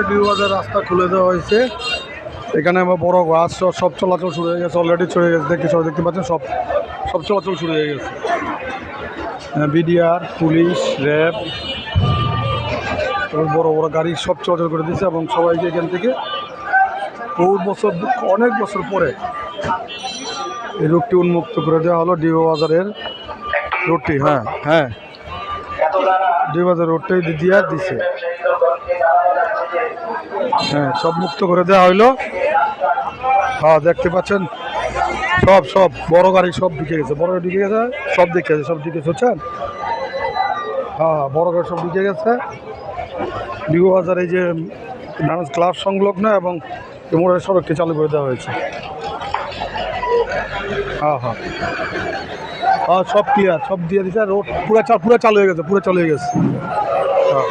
New বাজার রাস্তা খুলে দেওয়া হয়েছে। এখানে আমার বড় গাছ সব চলাচল শুরু হয়ে গেছে, অলরেডি চলে গেছে। সবাই দেখতে পাচ্ছেন, সব চলাচল শুরু হয়ে গেছে। বিডিআর, পুলিশ, র্যাব, বড় বড় গাড়ি সব চলাচল করে দিয়েছে এবং সবাইকে এখান থেকে অনেক বছর পরে এই রুটটি উন্মুক্ত করে দেওয়া হলো। ডিও বাজারের রুটটি, হ্যাঁ ডিও বাজার রুটটাই দিয়ে দিছে। হ্যাঁ, সব মুক্ত করে দেওয়া হইলো। হ্যাঁ, দেখতে পাচ্ছেন সব বড় গাড়ি সব ঢুকে গেছে, বড় ঢুকে গেছে, সব ঢুকে বুঝছেন। হ্যাঁ, বড় গাড়ি সব ঢুকে গেছে। ডিও বাজার এই যে ডান্স ক্লাব সংলগ্ন এবং মোড়ের সড়কটি চালু করে দেওয়া হয়েছে। হ্যাঁ, সব ক্লিয়ার, সব দিয়ে দিচ্ছে। রোড পুরো চালু হয়ে গেছে, হ্যাঁ।